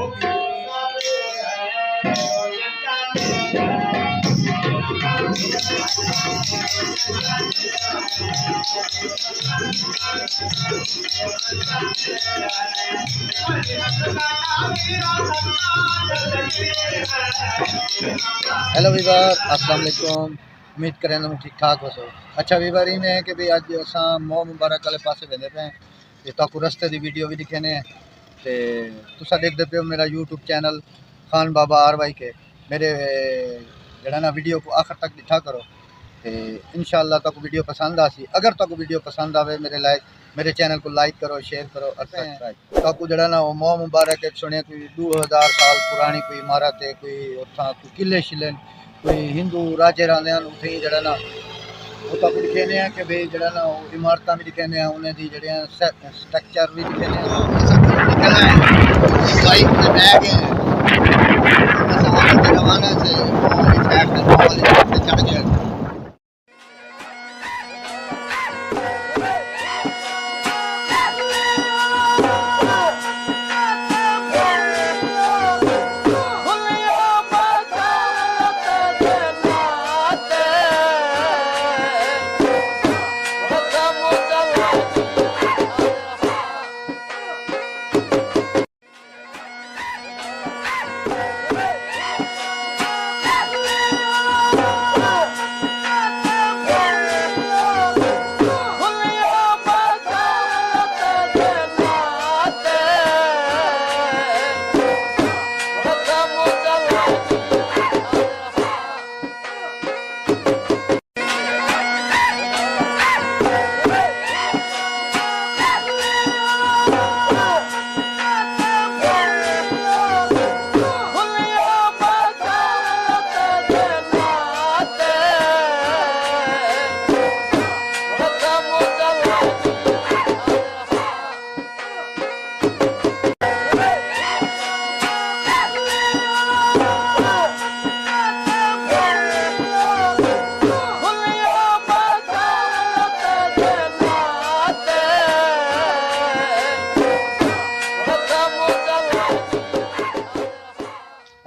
Hello Weaver, अस्सलाम वालेकुम। उम्मीद करें तुम ठीक ठाक हो सो। अच्छा वीवर ही में कि भाई अज असां मोह मुबारक वाले पासे वेंदे पे ते ताकू रस्ते दी वीडियो भी दिखेने ते तुसा देखदे पे हो मेरा यूट्यूब चैनल खान बाबा RY के। मेरे जड़ा ना वीडियो को आखिर तक दिखा करो ते इंशाअल्लाह ताकू वीडियो पसंद आसी। अगर ताकू वीडियो पसंद आवे मेरे चैनल को लाइक करो, शेयर करो और सब्सक्राइब। ताकू जड़ा ना वो मोह मुबारक एक सुने कोई 2000 साल पुरानी कोई इमारत है, कोई उत्थां कोई किले शिले कोई हिंदू राजे रहिंदे हन उत्थे जड़ा ना वो ताकू दिखेने हैं कि भाई जड़ा ना इमारतां भी दिखेने हैं, उन्हें दी जड़ियां स्ट्रक्चर भी दिखेने हैं। बाइक पे बैग है रवाना से चढ़ गए।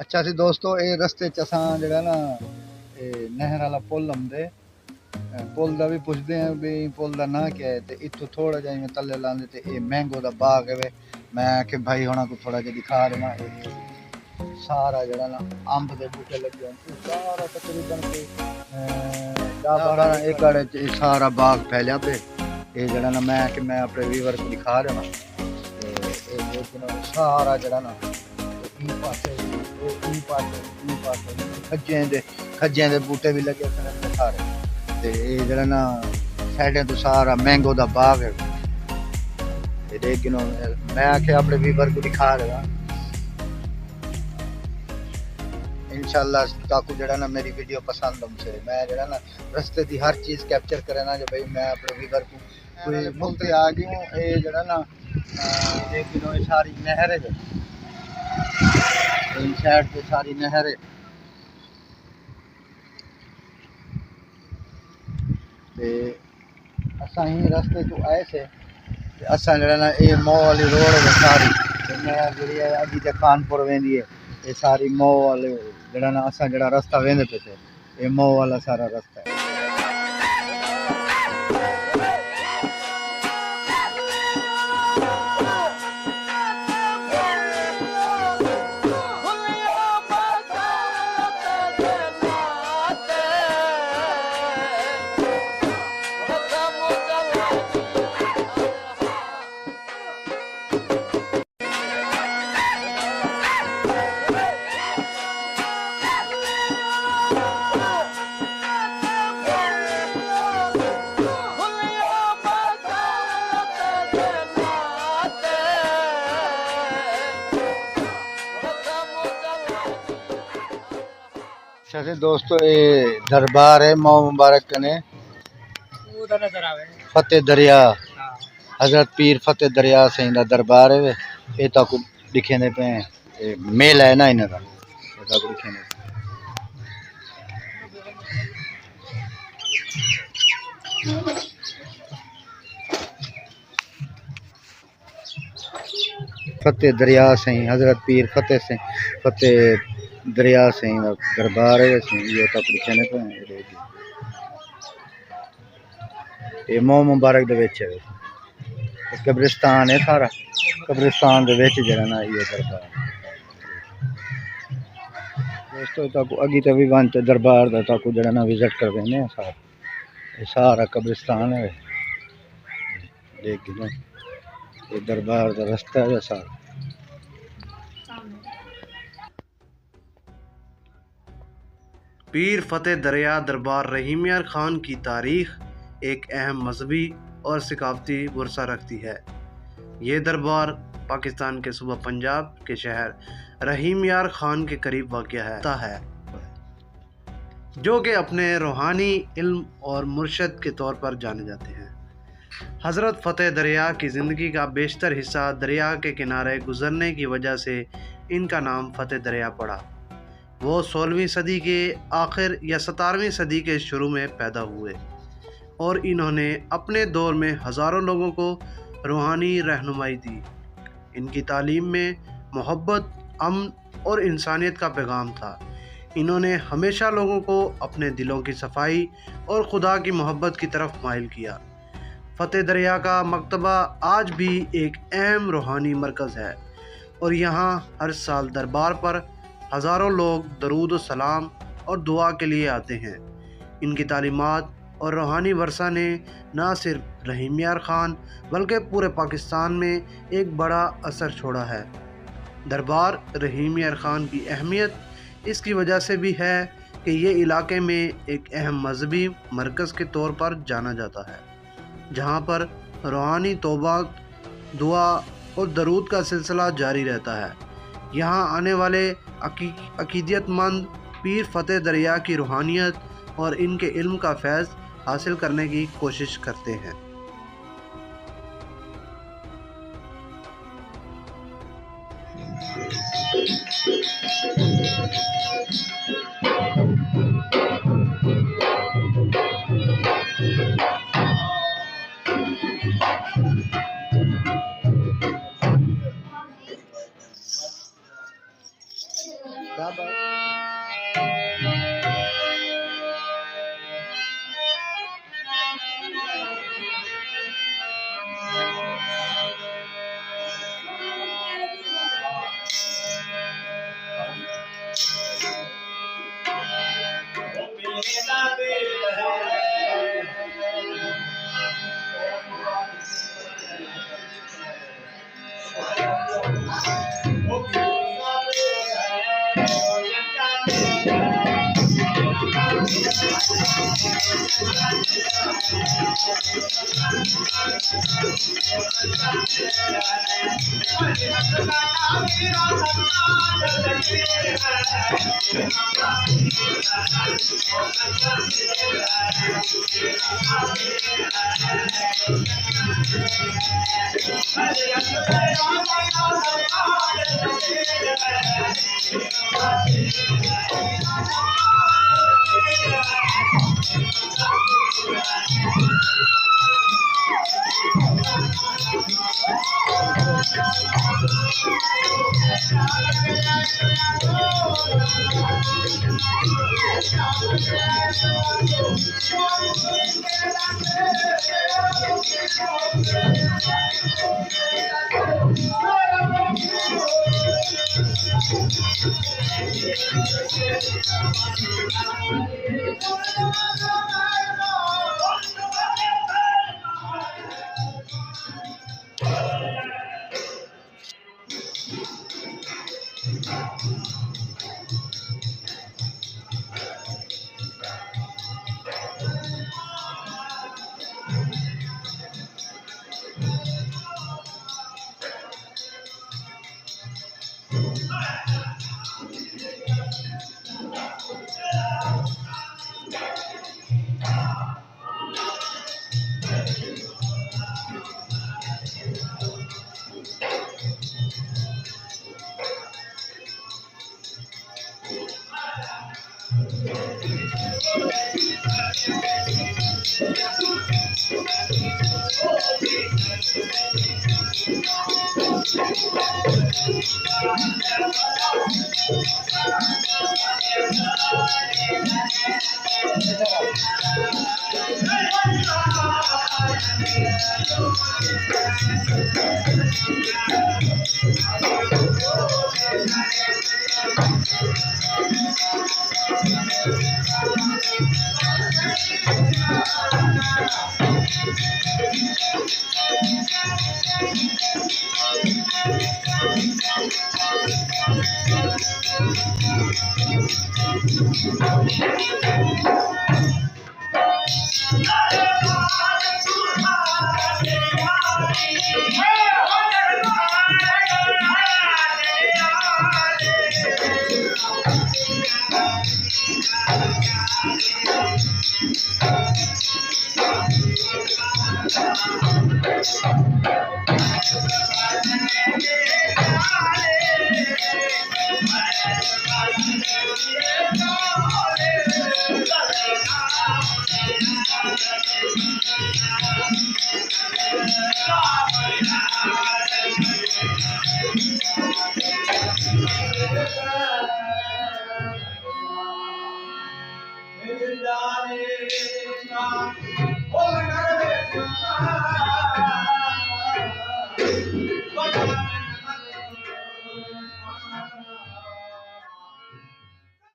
अच्छा सी दोस्तों, ये रस्ते च असां जड़ा ना नहर वाला पुल आंदे पुल का भी पुछते हैं भी पुल का ना क्या है। तो इतों थोड़ा जा मैं तले लाते तो ये मैंगो का बाग है। मैं कि भाई होना को थोड़ा जहा दिखा देना। सारा जड़ा ना अंब के बूटे लगे सारा तकरीबन 10-12 एकड़ सारा बाग फैलिया पे। ये जड़ा ना मैं अपने व्यूवर को दिखा देना। सारा जड़ा ना खज्जें दे बूटे भी लगे सारे ते जड़ा ना साइडें तो सारा मैंगो का बाग है। लेकिन मैं आखे अपने व्यूवर को दिखा देगा इंशाल्लाह। ताकू जड़ा ना मेरी वीडियो पसंद हमसे मैं जड़ा ना रस्ते की हर चीज़ कैप्चर करे ना जो भाई मैं अपने व्यूवर को कोई मुफ्त आ गई हूँ। ये जड़ा ना लेकिन ये सारी नहर है इन साइड पे सारी नहर है ते असां ही रस्ते तो आए थे। असां जड़ा ना ये मोह वाली रोड है सारी नहर जी है अभी तक कानपुर वेंदी है। ये सारी मोह वाले जड़ा ना असां जड़ा रास्ता वेंदे पे थे ये मोह वाला सारा रास्ता है। अच्छा दोस्तों, ये दरबार है मोह मुबारक कने फतेह दरिया हजरत पीर फतेह दरिया से दरबार है। ये तक दिखे पे मेल है ना इन्हें दिखे फतेह दरिया सही हज़रत पीर फतेह दरिया सही दरबार है ये तक लिखे ने पे ये मोह मुबारक दे विच है कब्रिस्तान है सारा कब्रिस्तान दे विच जरा ना ये दरबार दोस्तों तक अगी ते भी वन दरबार दा तक जरा ना विजिट कर देने सारा ये सारा कब्रिस्तान है देख ये दरबार का रास्ता है सारा पीर फतेह दरिया दरबार रहीम यार खान की तारीख एक अहम मजहबी और सकाफती वर्सा रखती है। ये दरबार पाकिस्तान के सूबा पंजाब के शहर रहीम यार खान के करीब वाक़या है जो कि अपने रूहानी इल्म और मुर्शद के तौर पर जाने जाते हैं। हज़रत फतेह दरिया की ज़िंदगी का बेशतर हिस्सा दरिया के किनारे गुजरने की वजह से इनका नाम फतेह दरिया पड़ा। वो 16वीं सदी के आखिर या 17वीं सदी के शुरू में पैदा हुए और इन्होंने अपने दौर में हज़ारों लोगों को रूहानी रहनुमाई दी। इनकी तालीम में मोहब्बत, अमन और इंसानियत का पैगाम था। इन्होंने हमेशा लोगों को अपने दिलों की सफाई और खुदा की मोहब्बत की तरफ माइल किया। फतेह दरिया का मकतबा आज भी एक अहम रूहानी मरकज़ है और यहाँ हर साल दरबार पर हज़ारों लोग दरूद व सलाम और दुआ के लिए आते हैं। इनकी तालीमात और रूहानी वर्सा ने न सिर्फ रहीम यार खान बल्कि पूरे पाकिस्तान में एक बड़ा असर छोड़ा है। दरबार रहीम यार खान की अहमियत इसकी वजह से भी है कि ये इलाके में एक अहम मजहबी मरकज़ के तौर पर जाना जाता है, जहाँ पर रूहानी तौबा, दुआ और दरूद का सिलसिला जारी रहता है। यहाँ आने वाले अकीदतमंद पीर फतेह दरिया की रूहानियत और इनके इल्म का फैज़ हासिल करने की कोशिश करते हैं।